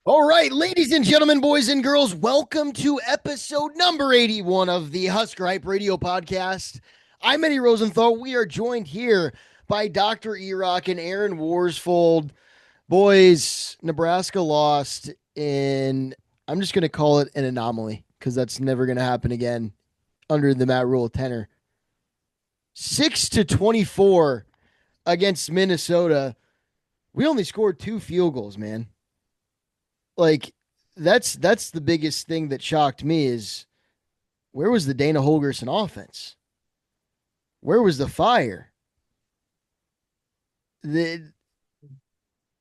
All right, ladies and gentlemen, boys and girls, welcome to episode number 81 of the Husker Hype Radio Podcast. I'm Eddie Rosenthal. We are joined here by Dr. Erock and Aaron Worsfold. Boys, Nebraska lost in, I'm just going to call it an anomaly because that's never going to happen again under the Matt Rhule tenor. 6-24 against Minnesota. We only scored 2 field goals, man. Like that's the biggest thing that shocked me is where was the Dana Holgerson offense? Where was the fire? The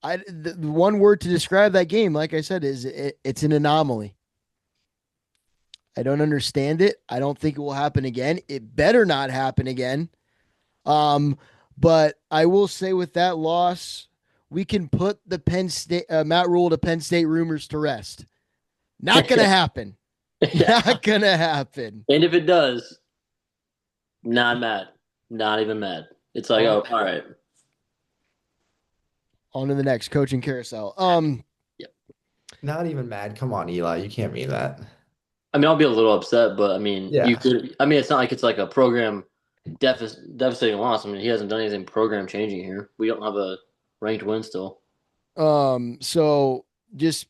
the one word to describe that game, like I said, is it's an anomaly. I don't understand it. I don't think it will happen again. It better not happen again. Um, but I will say with that loss, we can put the Penn State Matt Rhule to Penn State rumors to rest. Not gonna happen. Yeah. Not gonna happen. And if it does, not mad. Not even mad. It's like, On oh, all right. on to the next coaching carousel. Yep. Not even mad. Come on, Eli. You can't mean that. I mean, I'll be a little upset, but I mean, you Yeah. could. I mean, it's not like it's like a program devastating loss. I mean, he hasn't done anything program changing here. We don't have a ranked win still. So just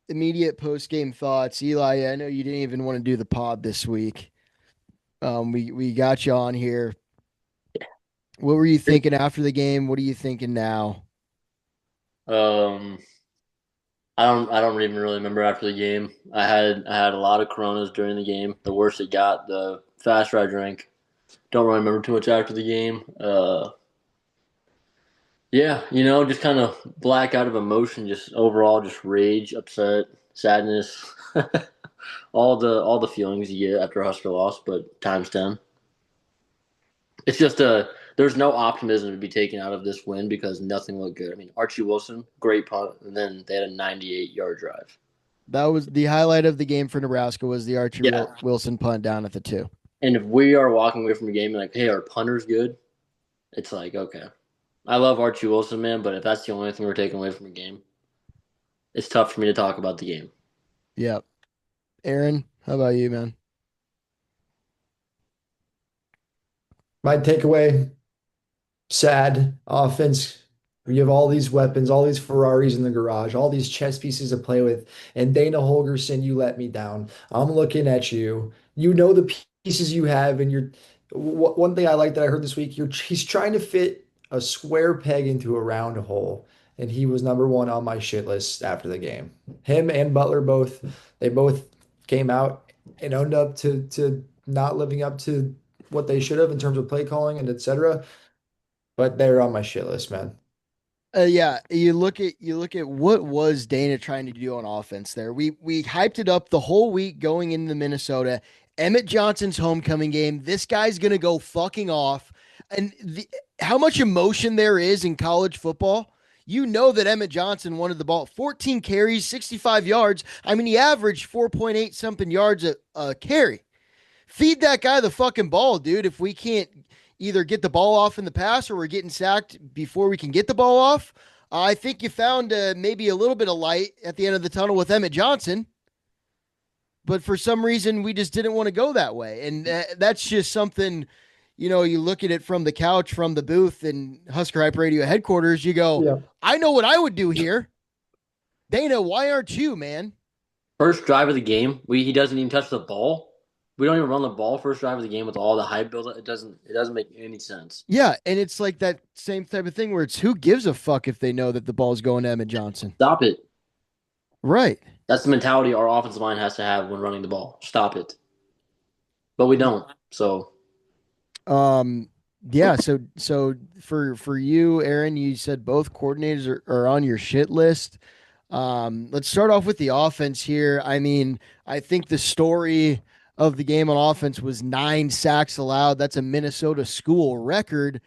immediate post game thoughts. Eli, I know you didn't even want to do the pod this week. We got you on here. What were you thinking after the game? What are you thinking now? Um, I don't even really remember after the game. I had a lot of Coronas during the game. The worst it got, the faster I drank. Don't really remember too much after the game. Yeah, just kind of black out of emotion, just overall, just rage, upset, sadness, all the feelings you get after a Husker loss, but times 10. It's just there's no optimism to be taken out of this win because nothing looked good. I mean, Archie Wilson, great punt, and then they had a 98-yard drive. That was the highlight of the game for Nebraska was the Archie Yeah, Wilson punt down at the 2. and if we are walking away from a game and like, hey, our punter's good, it's like okay. I love Archie Wilson, man, but if that's the only thing we're taking away from a game, it's tough for me to talk about the game. Yep. Aaron, how about you, man? My takeaway, sad offense. You have all these weapons, all these Ferraris in the garage, all these chess pieces to play with. And Dana Holgerson, you let me down. I'm looking at you. You know the pieces you have, and one thing I like that I heard this week, he's trying to fit a square peg into a round hole. And he was number one on my shit list after the game. Him and Butler both came out and owned up to not living up to what they should have in terms of play calling and etc. But they're on my shit list, man. Yeah, you look at what was Dana trying to do on offense there. We hyped it up the whole week going into Minnesota. Emmett Johnson's homecoming game. This guy's gonna go fucking off. And how much emotion there is in college football. You know that Emmett Johnson wanted the ball. 14 carries, 65 yards. I mean, he averaged 4.8 something yards a carry. Feed that guy the fucking ball, dude. If we can't either get the ball off in the pass or we're getting sacked before we can get the ball off, I think you found maybe a little bit of light at the end of the tunnel with Emmett Johnson. But for some reason, we just didn't want to go that way. And that's just something, you look at it from the couch, from the booth in Husker Hype Radio headquarters, you go, Yeah. I know what I would do here. Dana, why aren't you, man? First drive of the game, he doesn't even touch the ball. We don't even run the ball first drive of the game with all the hype build. It doesn't make any sense. Yeah, and it's like that same type of thing where it's who gives a fuck if they know that the ball's going to Emmett Johnson. Stop it. Right. That's the mentality our offensive line has to have when running the ball. Stop it. But we don't. So Um, yeah, so for you, Aaron, you said both coordinators are on your shit list. Let's start off with the offense here. I mean, I think the story of the game on offense was 9 sacks allowed. That's a Minnesota school record.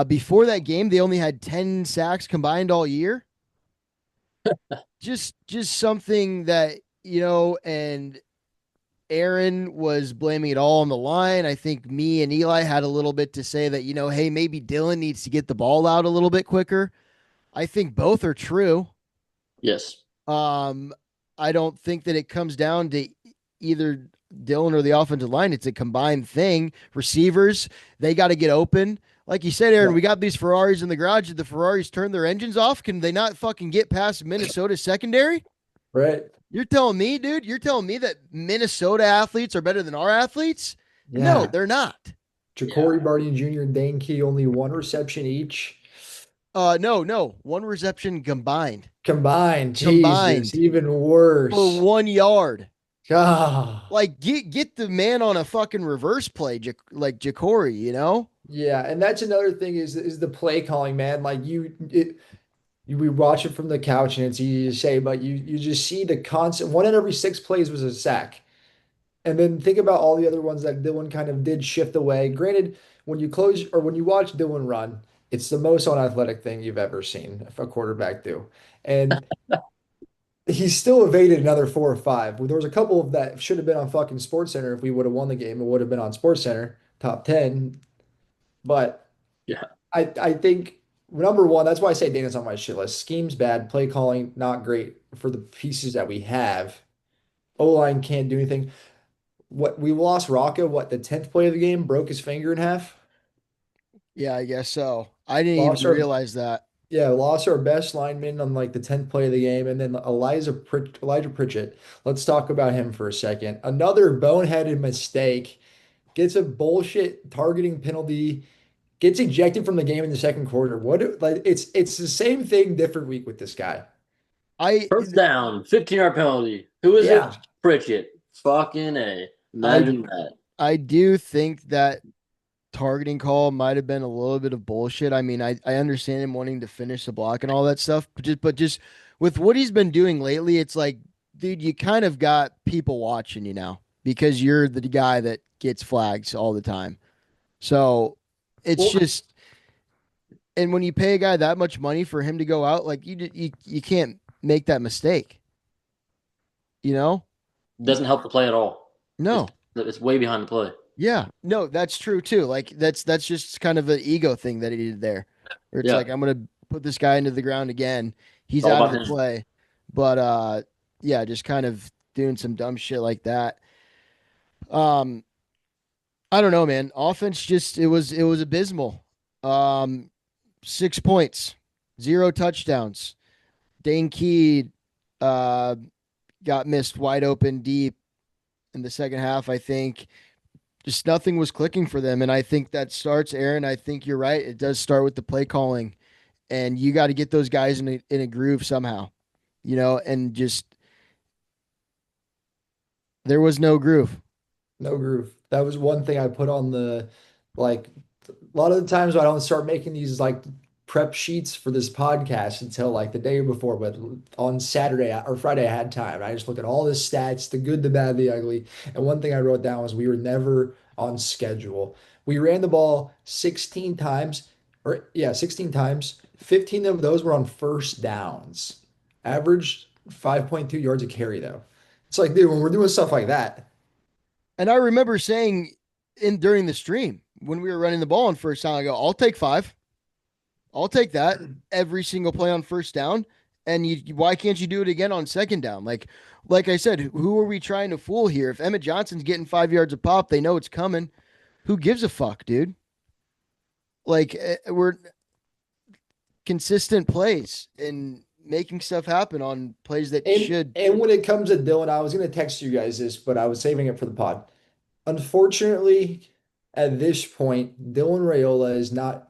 Before that game, they only had 10 sacks combined all year. Just something that, and Aaron was blaming it all on the line. I think me and Eli had a little bit to say that, hey, maybe Dylan needs to get the ball out a little bit quicker. I think both are true. yes. Um, I don't think that it comes down to either Dylan or the offensive line. It's a combined thing. Receivers, they got to get open. Like you said, Aaron, Yeah. we got these Ferraris in the garage. Did the Ferraris turn their engines off? Can they not fucking get past Minnesota secondary? Right. You're telling me, dude, you're telling me that Minnesota athletes are better than our athletes? No, Yeah. they're not. Yeah. Ja'Cory Barney Jr. and Dane Key only one reception each. No. One reception combined. Combined, Jesus, Combined even for worse. 1 yard. Ah. Like get the man on a fucking reverse play, like Jacory, you know? Yeah, and that's another thing is the play calling, man. Like we watch it from the couch and it's easy to say, but you just see the constant one in every six plays was a sack. And then think about all the other ones that Dylan kind of did shift away. Granted, when you close or when you watch Dylan run, it's the most unathletic thing you've ever seen a quarterback do. And he's still evaded another four or five. There was a couple of that should have been on fucking Sports Center if we would have won the game. It would have been on Sports Center, top 10. But Yeah. I think number one, that's why I say Dana's on my shit list. Scheme's bad, play calling not great for the pieces that we have. O-line can't do anything. What we lost Rocco, what the 10th play of the game, broke his finger in half. Yeah, I guess so. I didn't Lost even our realize that. Yeah, lost our best lineman on like the 10th play of the game, and then Elijah Pritchett. Let's talk about him for a second. Another boneheaded mistake, gets a bullshit targeting penalty, gets ejected from the game in the second quarter. Like it's the same thing, different week with this guy. I First down, 15-yard penalty. Who is it? Yeah, Pritchett. Fucking A. I Imagine that. I do think that targeting call might have been a little bit of bullshit. I mean, I understand him wanting to finish the block and all that stuff, but just with what he's been doing lately, it's like, dude, you kind of got people watching you now because you're the guy that gets flags all the time. So it's well, just, and when you pay a guy that much money for him to go out, like you can't make that mistake. You know? Doesn't help the play at all. It's No. it's way behind the play. Yeah, no, that's true too. Like that's just kind of an ego thing that he did there, where it's Yeah. like I'm gonna put this guy into the ground again. It's He's all out of about the him. play, but yeah, just kind of doing some dumb shit like that. Um, I don't know, man. Offense just it was abysmal. Um, 6 points, zero touchdowns. Dane Key, uh, got missed wide open deep in the second half. I think just nothing was clicking for them. And I think that starts, Aaron. I think you're right. It does start with the play calling, and you got to get those guys in a groove somehow, and just there was no groove. no groove. That was one thing I put on the like a lot of the times I don't start making these like prep sheets for this podcast until like the day before, but on Saturday or Friday I had time. I just look at all the stats, the good, the bad, the ugly. And one thing I wrote down was we were never on schedule. We ran the ball 16 times, or yeah, 16 times. 15 of those were on first downs. Averaged 5.2 yards a carry though. It's like, dude, when we're doing stuff like that, And I remember saying in during the stream when we were running the ball on first down, I go, I'll take five. I'll take that every single play on first down. And why can't you do it again on second down? Like I said, who are we trying to fool here? If Emmett Johnson's getting 5 yards a pop, they know it's coming. Who gives a fuck, dude? Like we're consistent plays and making stuff happen on plays that should. and when it comes to Dylan, I was gonna text you guys this, but I was saving it for the pod. Unfortunately, at this point, Dylan Raiola is not.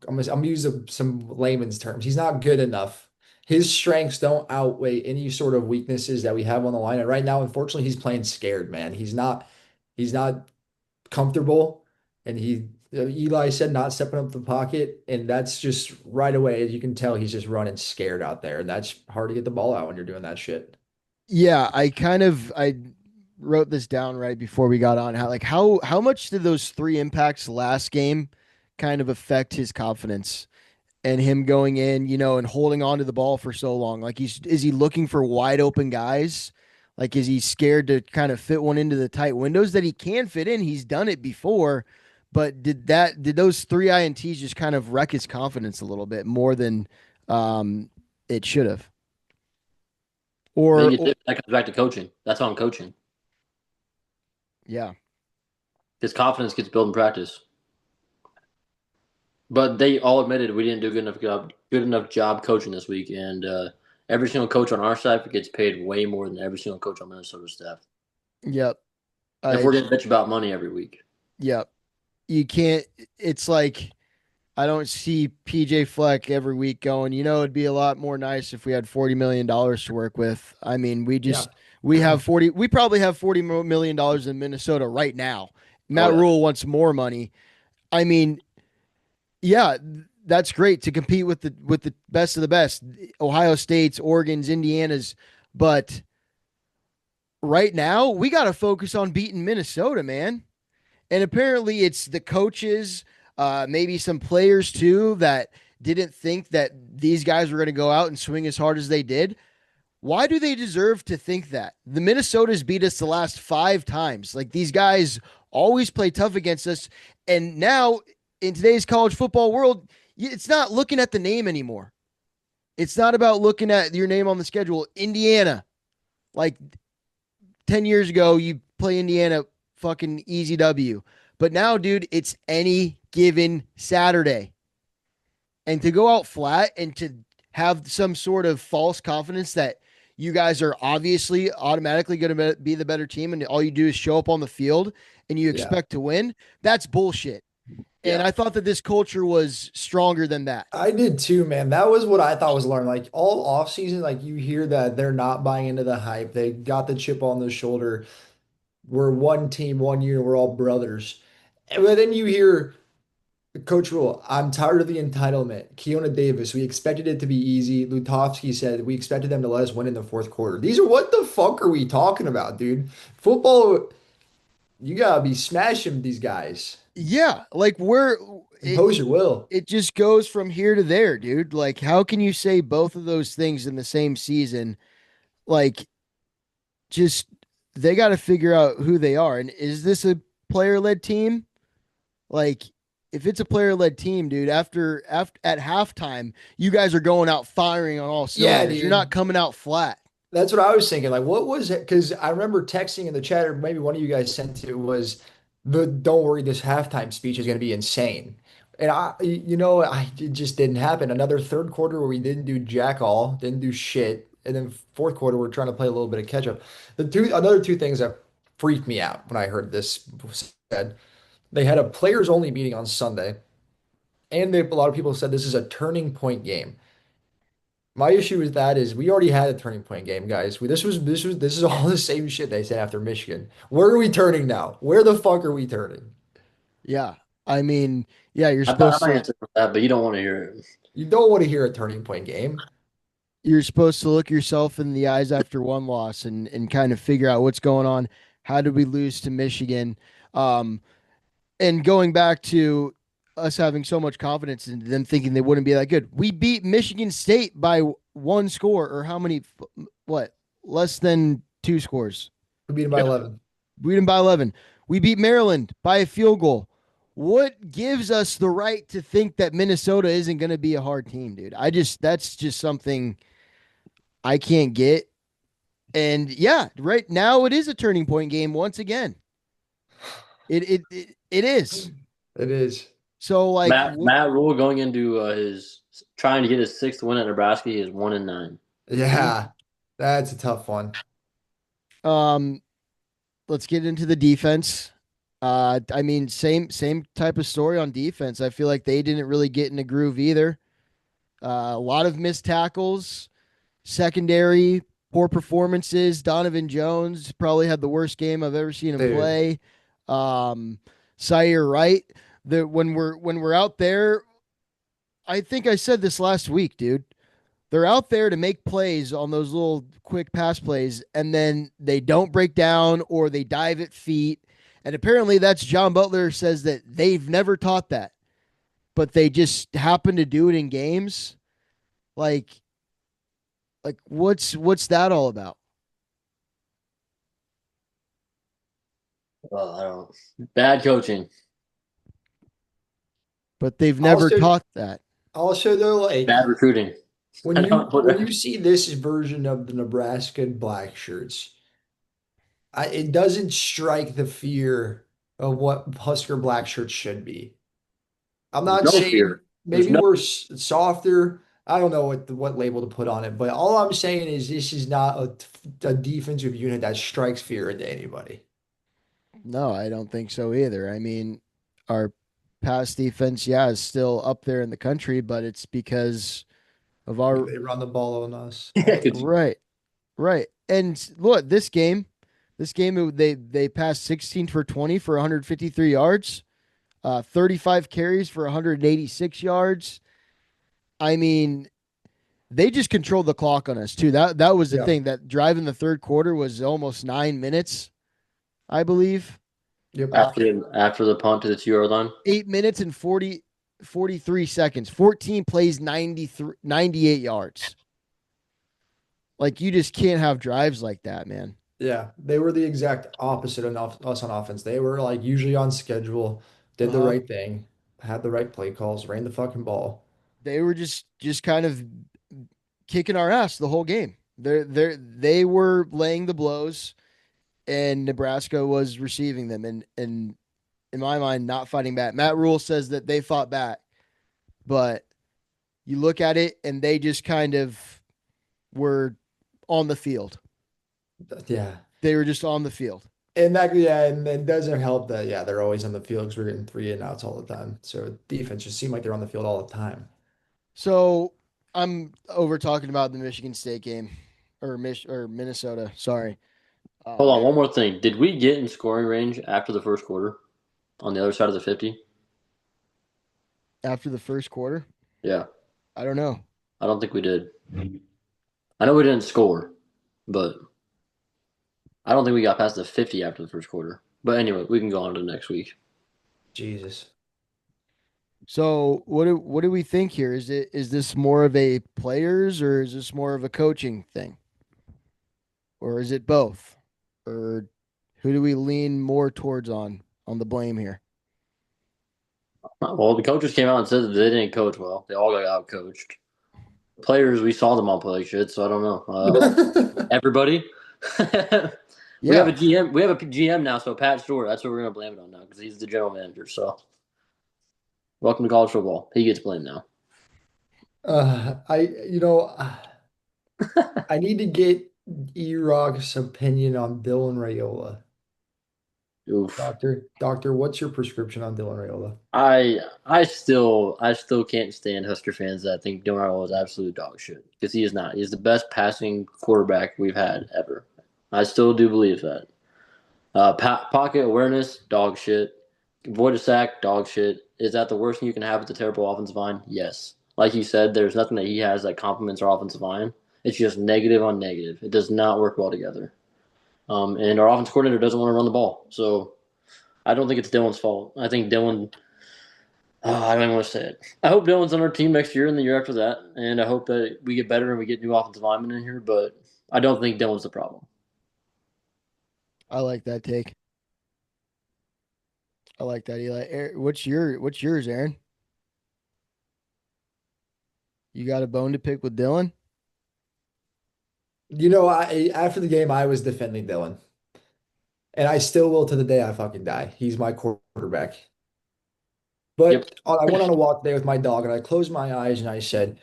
I'm gonna use some layman's terms. He's not good enough. His strengths don't outweigh any sort of weaknesses that we have on the line. And right now, unfortunately, he's playing scared, man. He's not. He's not comfortable, and Eli said not stepping up the pocket, and that's just right away. As you can tell, he's just running scared out there, and that's hard to get the ball out when you're doing that shit. Yeah, I wrote this down right before we got on. How much did those three impacts last game kind of affect his confidence and him going in, and holding on to the ball for so long? Like is he looking for wide open guys? Like is he scared to kind of fit one into the tight windows that he can fit in? He's done it before, but did those three INTs just kind of wreck his confidence a little bit more than it should have? I or, think or that comes back to coaching. That's on coaching. yeah, His confidence gets built in practice. But they all admitted we didn't do good enough job coaching this week, and every single coach on our side gets paid way more than every single coach on Minnesota's staff. yep. If I we're gonna bitch about money every week, Yep. You can't. It's like I don't see PJ Fleck every week going, it'd be a lot more nice if we had $40 million to work with. I mean, Yeah. we probably have $40 million in Minnesota right now. oh Matt yeah, Rule wants more money. I mean, yeah, that's great to compete with the best of the best, Ohio State's, Oregon's, Indiana's, but right now we got to focus on beating Minnesota, man. And apparently, it's the coaches, maybe some players too, that didn't think that these guys were going to go out and swing as hard as they did. Why do they deserve to think that? The Minnesotas beat us the last 5 times. Like these guys always play tough against us. And now, in today's college football world, it's not looking at the name anymore. It's not about looking at your name on the schedule. Indiana, like 10 years ago, you play Indiana, fucking easy W. But now, dude, it's any given Saturday. And to go out flat and to have some sort of false confidence that you guys are obviously automatically going to be the better team and all you do is show up on the field and you Yeah. expect to win, that's bullshit. And yeah, I thought that this culture was stronger than that. I did too, man. That was what I thought was alarming. Like all off season, like you hear that they're not buying into the hype. They got the chip on their shoulder. We're one team, one year, we're all brothers. But then you hear Coach Rule, I'm tired of the entitlement. Keona Davis, we expected it to be easy. Lutovsky said we expected them to let us win in the fourth quarter. These are what the fuck are we talking about, dude? Football, you gotta be smashing these guys. Yeah, like Impose your will. it just goes from here to there, dude. Like how can you say both of those things in the same season? Like just they got to figure out who they are. And is this a player led team? Like, if it's a player led team, dude, after at halftime, you guys are going out firing on all Yeah, cylinders. You're not dude. coming out flat. That's what I was thinking. Like, what was it? Because I remember texting in the chat, or maybe one of you guys sent it was the "Don't worry, this halftime speech is going to be insane." And it just didn't happen. Another third quarter where we didn't do jack all, didn't do shit, and then fourth quarter we're trying to play a little bit of catch up. Another two things that freaked me out when I heard this said. They had a players only meeting on Sunday, and a lot of people said this is a turning point game. My issue with that is we already had a turning point game, guys. This is all the same shit they said after Michigan. Where are we turning now? Where the fuck are we turning? Yeah. I mean, yeah, I might answer for that, but you don't want to hear it. You don't want to hear a turning point game. you're supposed to look yourself in the eyes after one loss and kind of figure out what's going on. How did we lose to Michigan? Um, and going back to us having so much confidence in them thinking they wouldn't be that good. We beat Michigan State by one score or how many what? Less than two scores. We beat them by Yeah, 11. We beat them by 11. We beat Maryland by a field goal. What gives us the right to think that Minnesota isn't going to be a hard team, dude? That's just something I can't get. And yeah, right now it is a turning point game once again. It is. It is. So like Matt Rule going into his trying to get his sixth win at Nebraska. He is 1-9. Yeah, that's a tough one. um let's get into the defense. I mean same type of story on defense. I feel like they didn't really get in a groove either. A lot of missed tackles, secondary poor performances. Donovan Jones probably had the worst game I've ever seen him Dude, play. Um, Sire Wright. When we're out there, I think I said this last week, dude. They're out there to make plays on those little quick pass plays, and then they don't break down or they dive at feet. And apparently, that's John Butler says that they've never taught that, but they just happen to do it in games. Like, what's that all about? Well, I don't. Bad coaching, But they've never also, taught that. also though, bad like recruiting. When I you don't when what you see this version of the Nebraska black shirts, it doesn't strike the fear of what Husker black shirts should be. I'm there's not no saying fear. There's maybe no we're softer. I don't know what label to put on it, but all I'm saying is this is not a defensive unit that strikes fear into anybody. No, I don't think so either. I mean, our pass defense, yeah, is still up there in the country, but it's because of our They run the ball on us. yeah, 'cause right, right. And look, this game they passed 16 for 20 for 153 yards, 35 carries for 186 yards. I mean, they just controlled the clock on us too. That was the Yeah. thing. That drive in the third quarter was almost 9 minutes, I believe. Yep. Uh, after the punt to the 2 yard line. 8 minutes and 43 seconds. 14 plays, 93, 98 yards. Like you just can't have drives like that, man. Yeah. They were the exact opposite of us on offense. They were like usually on schedule, Uh did the huh. right thing, had the right play calls, ran the fucking ball. They were just kind of kicking our ass the whole game. They were laying the blows, and Nebraska was receiving them, and in my mind, not fighting back. Matt Rhule says that they fought back, but you look at it, and they just kind of were on the field. Yeah. They were just on the field. And that, yeah, and it doesn't help that, yeah, they're always on the field because we're getting three and outs all the time. So defense just seem like they're on the field all the time. So I'm over talking about the Michigan State game or Minnesota. Sorry. Hold Um, on, one more thing. Did we get in scoring range after the first quarter on the other side of the 50? after the first quarter, Yeah, I don't know. I don't think we did. I know we didn't score, but I don't think we got past the 50 after the first quarter. But anyway, we can go on to next week. Jesus. So what do we think here? Is this more of a players or is this more of a coaching thing? Or is it both? Or who do we lean more towards on the blame here? Well, the coaches came out and said that they didn't coach well. They all got out coached. Players, we saw them all play like shit, so I don't know. Everybody. We have a Yeah. GM. We have a GM now, so Pat Stewart. That's what we're gonna blame it on now because he's the general manager. So welcome to college football. He gets blamed now. I, you know, I need to get E-Rock's opinion on Dylan Raiola. Oof. Doctor, what's your prescription on Dylan Raiola? I still can't stand Husker fans that think Darnold is absolute dog shit because he is not. He's the best passing quarterback we've had ever. I still do believe that. Pocket awareness, dog shit. Avoid a sack, dog shit. Is that the worst thing you can have with a terrible offensive line? Yes. Like you said, there's nothing that he has that complements our offensive line. It's just negative on negative. It does not work well together. And our offensive coordinator doesn't want to run the ball. So I don't think it's Dylan's fault. I think Dylan. I don't even want to say it. I hope Dylan's on our team next year and the year after that, and I hope that we get better and we get new offensive linemen in here. But I don't think Dylan's the problem. I like that take. I like that, Eli. What's yours, Aaron? You got a bone to pick with Dylan? You know, I after the game, I was defending Dylan, and I still will to the day I fucking die. He's my quarterback. Yep. But I went on a walk today with my dog, and I closed my eyes and I said,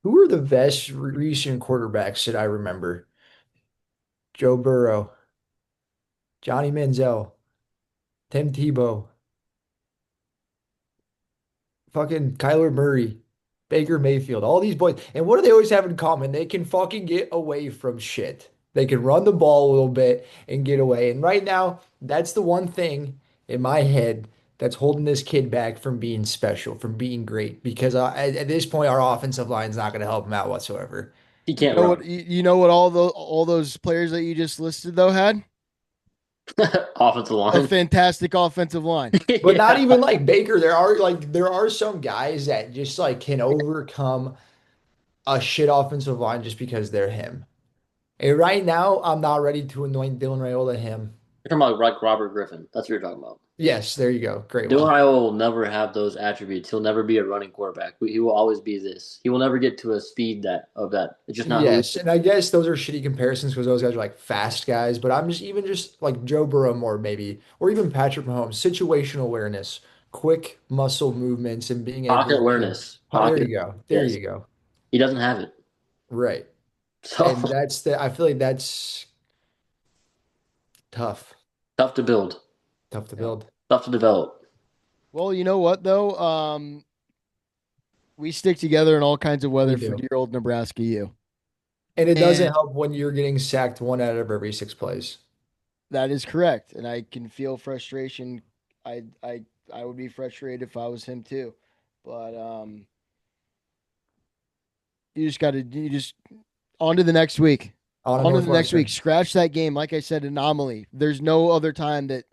"Who are the best recent quarterbacks that I remember? Joe Burrow, Johnny Manziel, Tim Tebow, fucking Kyler Murray, Baker Mayfield, all these boys. And what do they always have in common? They can fucking get away from shit. They can run the ball a little bit and get away. And right now, that's the one thing in my head that's holding this kid back from being special, from being great. Because at this point, our offensive line is not going to help him out whatsoever. He You can't know what run. you know what all those players that you just listed though had? Offensive A line. fantastic offensive line. But not Yeah. even like Baker. There are some guys that just like can overcome a shit offensive line just because they're him. And right now, I'm not ready to anoint Dylan Raiola him. You're talking about like Robert Griffin. That's what you're talking about. Yes, there you go. Great Dylan one. Raiola will never have those attributes. He'll never be a running quarterback. He will always be this. He will never get to a speed that of that. It's just not who he Yes, and I guess those are shitty comparisons because those guys are like fast guys, but I'm just even just like Joe Burrow more maybe, or even Patrick Mahomes, situational awareness, quick muscle movements, and being pocket able to. awareness. Oh, there Pocket. you go. There Yes. you go. He doesn't have it. Right. So And that's the I feel like that's tough. tough to build. Tough to Yeah. build. Tough to develop. Well, you know what though? We stick together in all kinds of We weather for do. dear old Nebraska U. And it doesn't And help when you're getting sacked one out of every six plays. that is correct. And I can feel frustration. I I I would be frustrated if I was him too. But you just on to the next week. On a On to the next week. Northwestern. Scratch that game. Like I said, anomaly. There's no other time that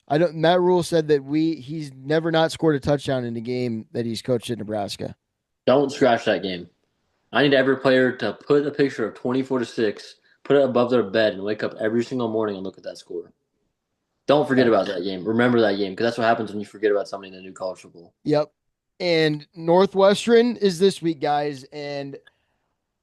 I don't Matt Rule said that he's never not scored a touchdown in a game that he's coached at Nebraska. Don't scratch that game. I need every player to put a picture of 24-6, put it above their bed, and wake up every single morning and look at that score. Don't forget Yep. about that game. Remember that game because that's what happens when you forget about something in the new college football. Yep. And Northwestern is this week, guys. And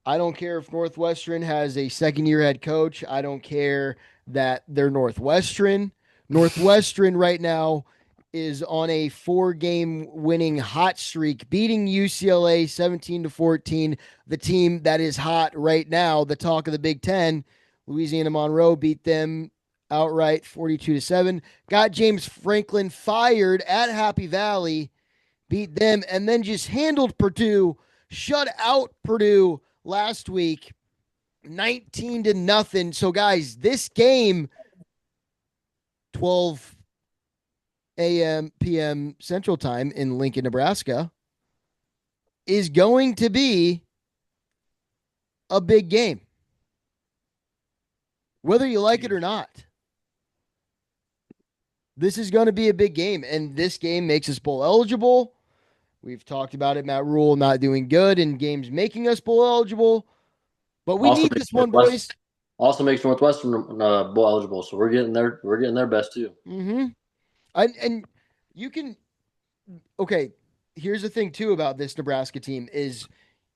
I don't care if Northwestern has a second year head coach. I don't care that they're Northwestern. Northwestern right now is on a 4-game winning hot streak, beating UCLA 17-14, the team that is hot right now, the talk of the Big Ten. Louisiana Monroe beat them outright 42-7. Got James Franklin fired at Happy Valley, beat them, and then just handled Purdue, shut out Purdue last week 19-0. So guys, this game 12 a.m. p.m. Central Time in Lincoln, Nebraska is going to be a big game. Whether you like it or not. This is going to be a big game, and this game makes us bowl eligible. We've talked about it, Matt Rule not doing good in games making us bowl eligible, but we Also need makes this one, boys. Northwestern bowl eligible, so we're getting their best too. Mm-hmm. And you can okay. Here's the thing too about this Nebraska team is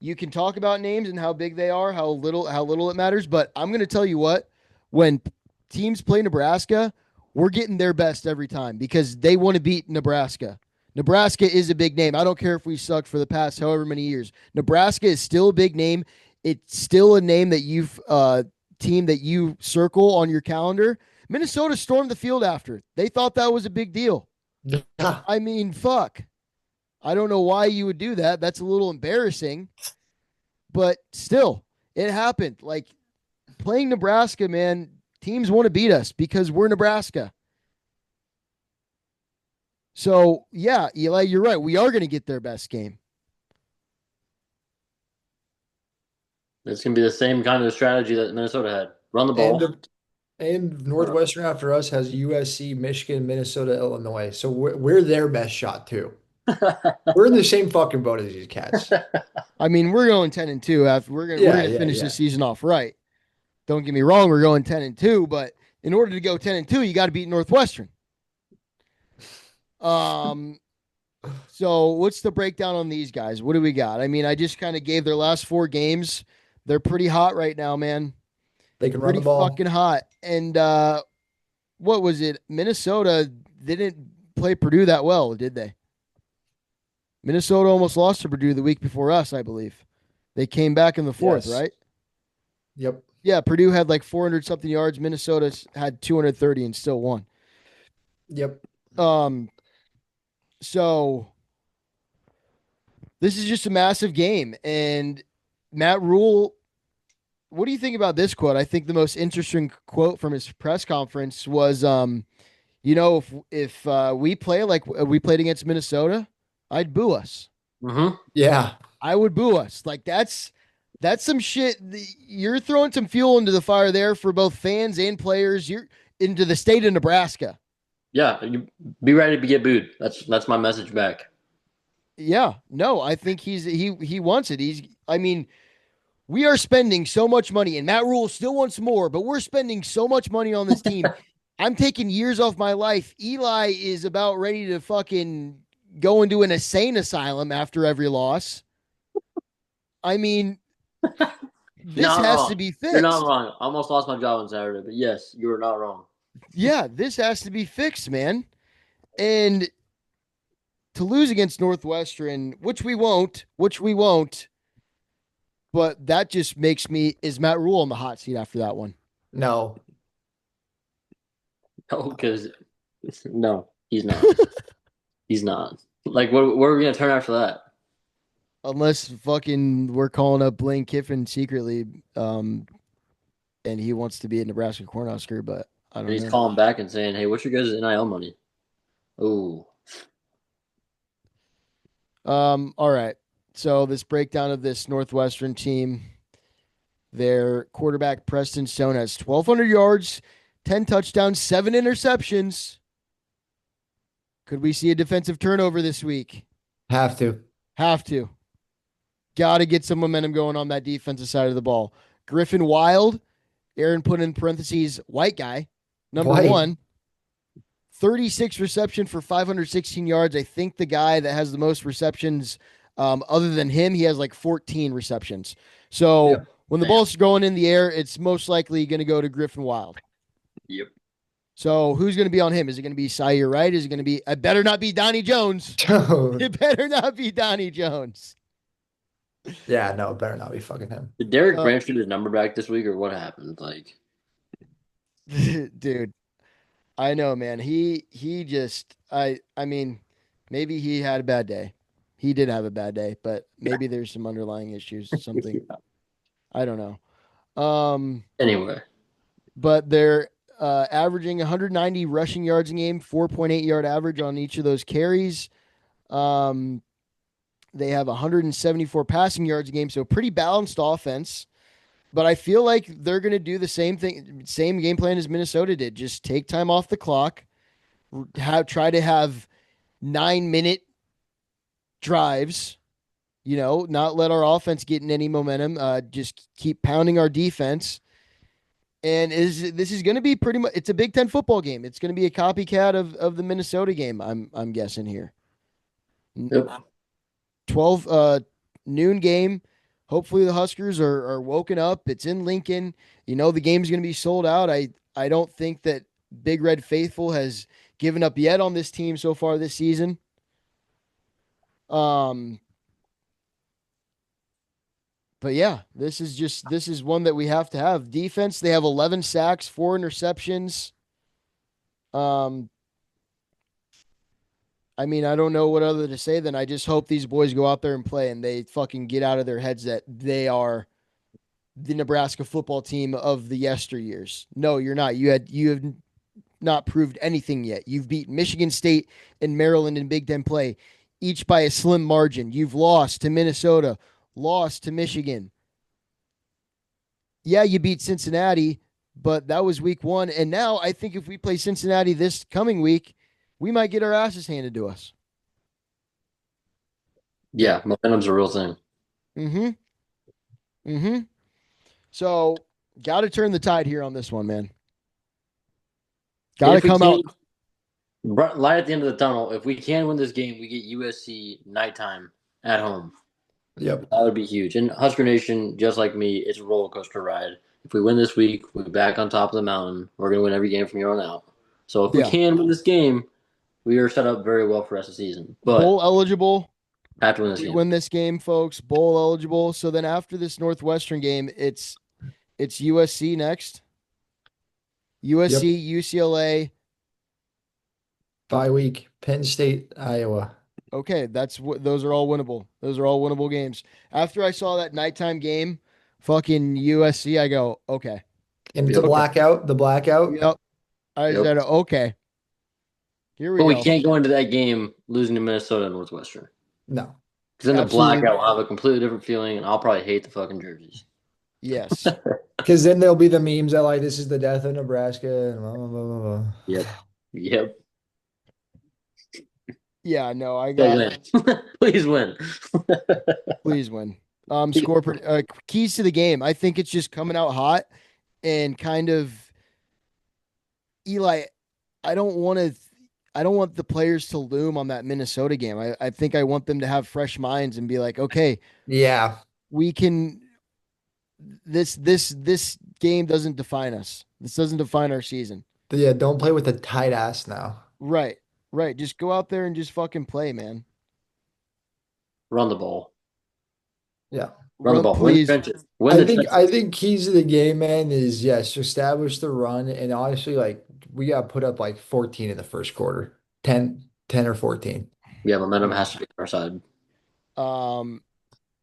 you can talk about names and how big they are, how little it matters. But I'm going to tell you what, when teams play Nebraska, we're getting their best every time because they want to beat Nebraska. Nebraska is a big name. I don't care if we sucked for the past however many years. Nebraska is still a big name. It's still a name that you've team that you circle on your calendar. Minnesota stormed the field after. They thought that was a big deal. Yeah. I mean, fuck. I don't know why you would do that. That's a little embarrassing. But still, it happened. Like playing Nebraska, man, teams want to beat us because we're Nebraska. So, yeah, Eli, you're right. We are going to get their best game. It's gonna be the same kind of strategy that Minnesota had: run the ball. And Northwestern after us has USC, Michigan, Minnesota, Illinois. So we're their best shot too. We're in the same fucking boat as these cats. I mean, we're going 10-2 after we're Yeah, going to yeah, finish yeah. the season off right. Don't get me wrong, we're going 10-2, but in order to go 10-2, you got to beat Northwestern. So what's the breakdown on these guys? What do we got? I mean, I just kind of gave their last 4 games. They're pretty hot right now, man. They can run Pretty the ball. fucking hot. And what was it? Minnesota didn't play Purdue that well, did they? Minnesota almost lost to Purdue the week before us, I believe. They came back in the fourth, Yes. right? Yep. Yeah, Purdue had like 400 something yards. Minnesota had 230 and still won. Yep. So this is just a massive game. And Matt Rule, what do you think about this quote? I think the most interesting quote from his press conference was, if we play like we played against Minnesota, I'd boo us. Mm-hmm. Yeah. I would boo us. Like that's some shit. You're throwing some fuel into the fire there for both fans and players. You're into the state of Nebraska. Yeah, you be ready to get booed. That's my message back. Yeah, no, I think he wants it. I mean, we are spending so much money, and Matt Rule still wants more, but we're spending so much money on this team. I'm taking years off my life. Eli is about ready to fucking go into an insane asylum after every loss. I mean, You're this not has to wrong. be You're not fixed. wrong. I almost lost my job on Saturday, but yes, you are not wrong. Yeah, this has to be fixed, man. And to lose against Northwestern, which we won't, but that just makes me is Matt Rule on the hot seat after that one. No. No, because no, he's not. He's not. Like, what are we gonna turn after that? Unless fucking we're calling up Lane Kiffin secretly, and he wants to be a Nebraska Cornhusker, but I And don't he's know. calling back and saying, "Hey, what's your guys' NIL money?" Oh, All right. So this breakdown of this Northwestern team, their quarterback Preston Stone has 1,200 yards, 10 touchdowns, 7 interceptions. Could we see a defensive turnover this week? Have to. Have to. Got to get some momentum going on that defensive side of the ball. Griffin Wild, Aaron put in parentheses, white guy, number White. one, 36 reception for 516 yards. I think the guy that has the most receptions, other than him, he has like 14 receptions. So Yep. when the damn. ball's going in the air, it's most likely going to go to Griffin Wild. Yep. So who's going to be on him? Is it going to be Sire Wright? Is it going to be? It better not be Donnie Jones. It better not be Donnie Jones. Yeah, no, it better not be fucking him. Did Derek Branch get his number back this week, or what happened? Like, Dude, I know, man. He just I mean, maybe he had a bad day. He did have a bad day, but maybe there's some underlying issues, something. I don't know. anyway, But they're averaging 190 rushing yards a game, 4.8 yard average on each of those carries. Um, they have 174 passing yards a game, so pretty balanced offense. But I feel like they're going to do the same thing, same game plan as Minnesota did. Just take time off the clock, try to have 9 minute drives. Not let our offense get in any momentum. Just keep pounding our defense. And this is going to be pretty much? It's a Big Ten football game. It's going to be a copycat of the Minnesota game. I'm guessing here. yep. 12 noon game. Hopefully the Huskers are woken up. It's in Lincoln. The game's going to be sold out. I don't think that Big Red Faithful has given up yet on this team so far this season. But yeah, this is one that we have to have. Defense, they have 11 sacks, 4 interceptions. Um, I mean, I don't know what other to say than I just hope these boys go out there and play and they fucking get out of their heads that they are the Nebraska football team of the yesteryears. No, you're not. You have not proved anything yet. You've beat Michigan State and Maryland in Big Ten play, each by a slim margin. You've lost to Minnesota, lost to Michigan. Yeah, you beat Cincinnati, but that was week one. And now I think if we play Cincinnati this coming week, we might get our asses handed to us. Yeah, momentum's a real thing. Mm-hmm. Mm-hmm. So got to turn the tide here on this one, man. Got to come out. Light at the end of the tunnel. If we can win this game, we get USC nighttime at home. Yep. That would be huge. And Husker Nation, just like me, it's a roller coaster ride. If we win this week, we're back on top of the mountain. We're going to win every game from here on out. So if we can win this game, we are set up very well for the rest of the season. But bowl eligible. have to win this game. Win this game, folks. Bowl eligible. So then after this Northwestern game, it's USC next. USC, UCLA. Bye week. Penn State, Iowa. Okay, those are all winnable. Those are all winnable games. After I saw that nighttime game, fucking USC, I go, okay. And the blackout. Yep. I said, okay. Here we go. But we can't go into that game losing to Minnesota and Northwestern. No. Because then the blackout will have a completely different feeling, and I'll probably hate the fucking jerseys. Yes. Because then there'll be the memes that like, this is the death of Nebraska. And blah, blah, blah, blah. Yep. Yeah, no, I got Please win. Please win. Keys to the game. I think it's just coming out hot and kind of Eli, I don't want to. I don't want the players to loom on that Minnesota game. I think I want them to have fresh minds and be like, okay, Yeah. we can. This game doesn't define us. This doesn't define our season. Yeah, don't play with a tight ass now. Right, right. Just go out there and just fucking play, man. Run the ball. Yeah. Run the Run, ball. Win the please. trenches. Win the I trenches. think keys to the game, man, is yes, establish the run. And honestly, like we got put up like 14 in the first quarter. 10 or 14. Yeah, momentum Yeah. has to be on our side. Um.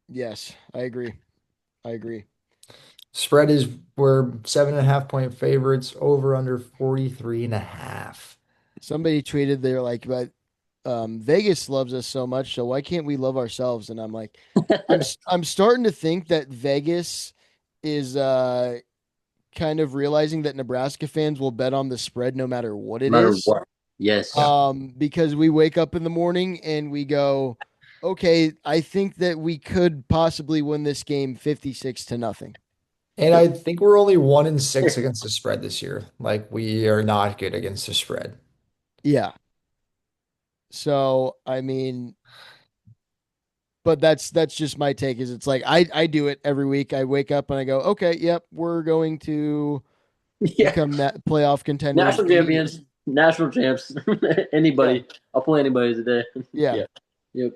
Yes, I agree. I agree. Spread is we're 7.5 point favorites, over under 43 and a half. Somebody tweeted they're like, but Vegas loves us so much, so why can't we love ourselves? And I'm like, I'm starting to think that Vegas is kind of realizing that Nebraska fans will bet on the spread no matter what No it matter is. what. Yes. Yeah. Because we wake up in the morning and we go, okay, I think that we could possibly win this game 56 to nothing. And I think we're only 1-6 against the spread this year. Like we are not good against the spread. Yeah. So I mean, but that's just my take. Is it's like I do it every week. I wake up and I go, okay, yep, we're going to Yeah. become that playoff contenders National champions, immediately. national champs. Yeah, Anybody. I'll play anybody today. yeah. Yeah. Yep.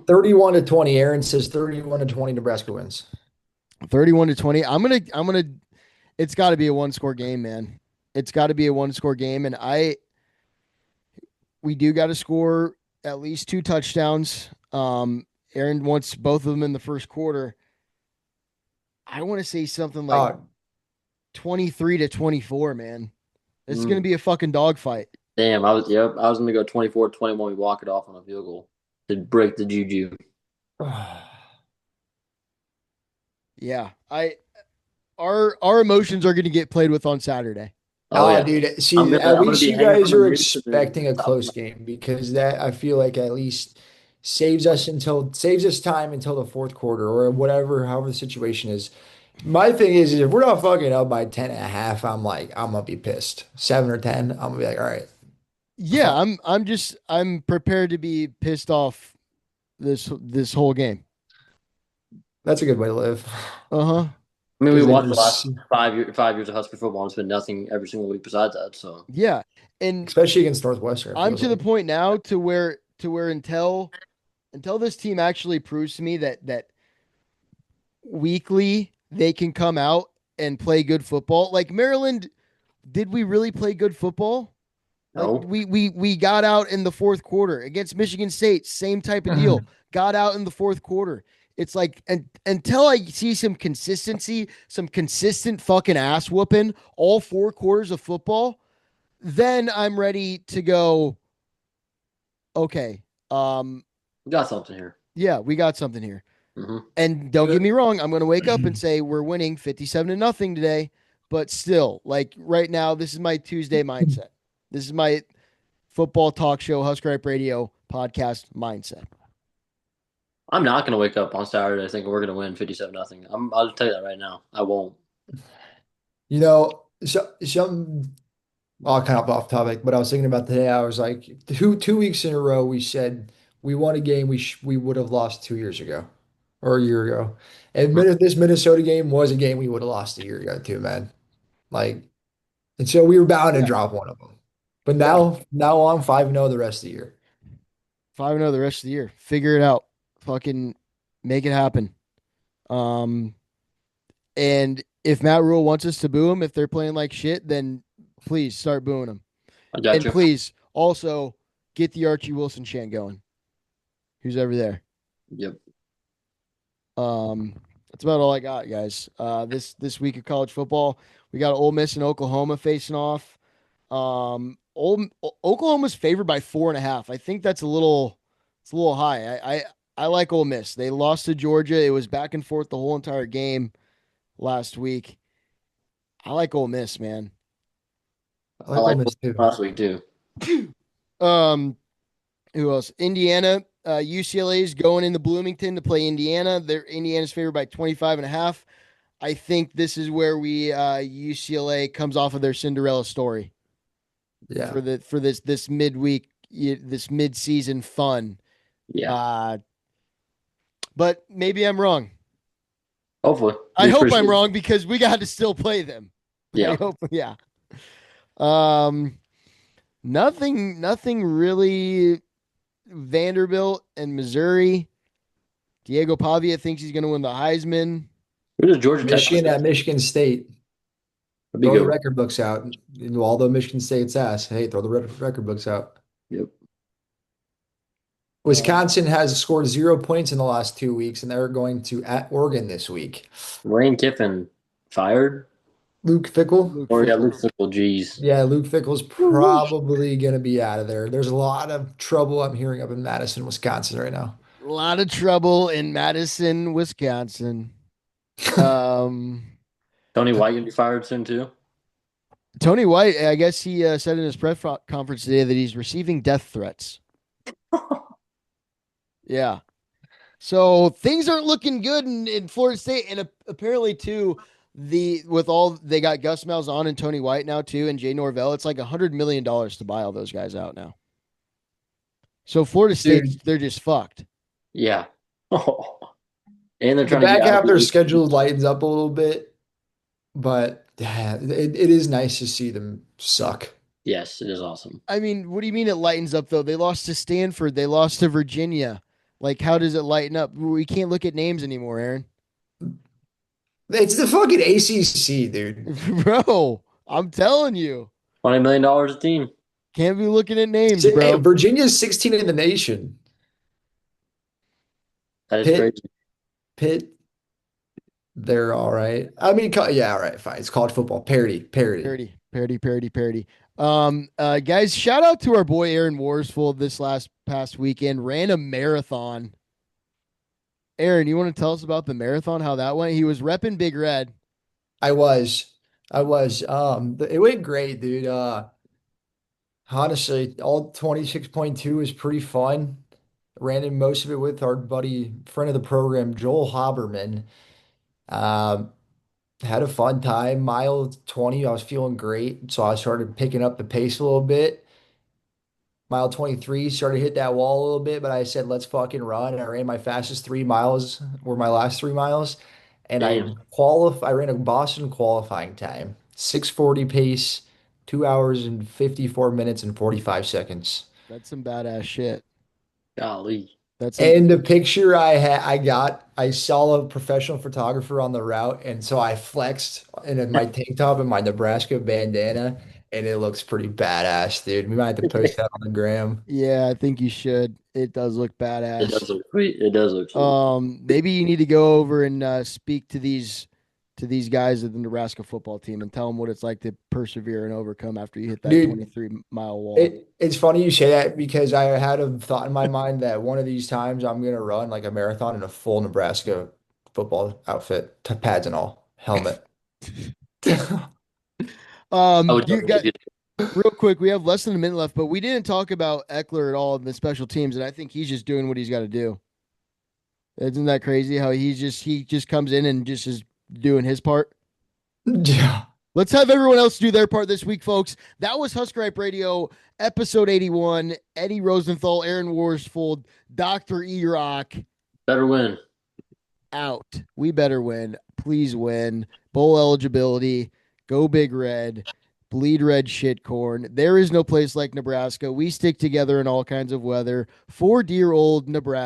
31-20. Aaron says 31-20 Nebraska wins. 31 to 20. I'm gonna it's gotta be a one score game, man. It's gotta be a one score game. And we do gotta score at least two touchdowns. Aaron wants both of them in the first quarter. I want to say something like Uh, 23 to 24, man. This is gonna Mm. be a fucking dogfight. Damn, I was gonna go 24-21. We walk it off on a field goal to break the juju. Yeah. Our emotions are gonna get played with on Saturday. Oh yeah. Dude, I'm see, gonna at I'm gonna least be you hanging guys from the are noose and then expecting a top. close game because that I feel like at least saves us time until the fourth quarter or whatever, however the situation is. My thing is if we're not fucking up by 10.5, I'm like, I'm gonna be pissed. 7 or 10, I'm gonna be like, all right, Yeah, fuck. I'm prepared to be pissed off this whole game. That's a good way to live. Uh-huh. I mean, we Because then watched you the last see, 5 years of Husker football, and it's been nothing every single week besides that. So Yeah. And especially against Northwestern, it I'm feels to the like. point now to where until this team actually proves to me that weekly they can come out and play good football. Like Maryland, did we really play good football? Like no, we got out in the fourth quarter against Michigan State, same type of deal. Mhm. Got out in the fourth quarter. It's like until I see some consistency, some consistent fucking ass whooping all four quarters of football, then I'm ready to go. Okay, we got something here. yeah, we got something here. Hmm. And don't get me wrong, I'm going to wake up and say we're winning 57 to nothing today, but still, like right now, this is my Tuesday mindset. This is my football talk show, Husker Hype Radio podcast mindset. I'm not gonna wake up on Saturday thinking we're gonna win 57-0. I'll just tell you that right now. I won't. Some all kind of off topic, but I was thinking about today. I was like, two weeks in a row, we said we won a game we would have lost 2 years ago or a year ago. And this Minnesota game was a game we would have lost a year ago too, man. Like, and so we were bound to Yeah. drop one of them. But Yeah. now I'm 5-0 the rest of the year. 5-0 the rest of the year. Figure it out. Fucking make it happen. Um, and if Matt Rule wants us to boo him if they're playing like shit, then please start booing them. I got And you. please also get the Archie Wilson chant going. Who's ever there? Yep. That's about all I got, guys. This week of college football, we got Ole Miss and Oklahoma facing off. Oklahoma's favored by 4.5. I think it's a little high. I like Ole Miss. They lost to Georgia. It was back and forth the whole entire game last week. I like Ole Miss, man. I I like Ole like Miss too. last week too. Um, who else? Indiana. UCLA is going into Bloomington to play Indiana. Indiana's favored by 25.5. I think this is where UCLA comes off of their Cinderella story. Yeah. for this midweek, this mid-season fun. Yeah. Uh, but maybe I'm wrong. Hopefully. I Be hope pretty I'm sweet. wrong because we got to still play them. I Yeah. hope, yeah. Um, nothing really. Vanderbilt and Missouri. Diego Pavia thinks he's going to win the Heisman. Who does Georgia Tech Michigan play? at Michigan State. That'd be Throw the good. record books out. Although Michigan State's ass, hey, throw the record books out. Yep. Um, Wisconsin has scored 0 points in the last 2 weeks, and they're going to at Oregon this week. Lane Kiffin fired? Luke Fickle. Luke Or yeah, Luke Fickle. Fickell, geez. Yeah, Luke Fickle's Woo-wee. probably going to be out of there. There's a lot of trouble I'm hearing up in Madison, Wisconsin right now. A lot of trouble in Madison, Wisconsin. Um, Tony White gonna be fired soon too. Tony White, I guess he said in his press conference today that he's receiving death threats. Yeah. So things aren't looking good in Florida State, and apparently too, with all they got Gus Malzahn and Tony White now too, and Jay Norvell, it's like $100 million to buy all those guys out now. So Florida State, Dude, they're just fucked. Yeah. Oh. And they're the trying to get back out of half of the their ACC. schedule lightens up a little bit, but it is nice to see them suck. Yes, it is awesome. I mean, what do you mean it lightens up though? They lost to Stanford, they lost to Virginia. Like, how does it lighten up? We can't look at names anymore, Aaron. It's the fucking ACC, dude. Bro, I'm telling you, $20 million a team. can't be looking at names, bro. Virginia's 16 in the nation. That is Pitt, crazy. Pitt, they're all right. I mean, yeah, all right, fine. It's college football. Parody. Parody. Guys, shout out to our boy Aaron Worsfold this past weekend. Ran a marathon. Aaron, you want to tell us about the marathon, how that went? He was repping Big Red. I was, I was. It went great, dude. Honestly, all 26.2 was pretty fun. Ran in most of it with our buddy, friend of the program, Joel Haberman. Um, had a fun time. Mile 20, I was feeling great. So I started picking up the pace a little bit. Mile 23, started to hit that wall a little bit, but I said, let's fucking run. I ran my fastest 3 miles, were my last 3 miles. And Damn. I ran a Boston qualifying time, 6:40 pace, 2 hours and 54 minutes and 45 seconds. That's some badass shit. Golly. That's some And the picture I saw a professional photographer on the route, and so I flexed in my tank top and my Nebraska bandana, and it looks pretty badass, dude. We might have to post that on the gram. Yeah, I think you should. It does look It badass. does look sweet. It does look sweet. Maybe you need to go over and speak to these guys of the Nebraska football team and tell them what it's like to persevere and overcome after you hit that Dude, 23-mile wall. it's funny you say that because I had a thought in my mind that one of these times I'm gonna run like a marathon in a full Nebraska football outfit, pads and all, helmet. I would You got definitely do real quick. We have less than a minute left, but we didn't talk about Eckler at all in the special teams, and I think he's just doing what he's got to do. Isn't that crazy? How he just comes in and just is doing his part. Yeah. Let's have everyone else do their part this week, folks. That was Husker Hype Radio, episode 81. Eddie Rosenthal, Aaron Worsfold, Dr. E Rock better win. out. We better win. Please win. Bowl eligibility. Go Big Red. Bleed red shitcorn. There is no place like Nebraska. We stick together in all kinds of weather. For dear old Nebraska.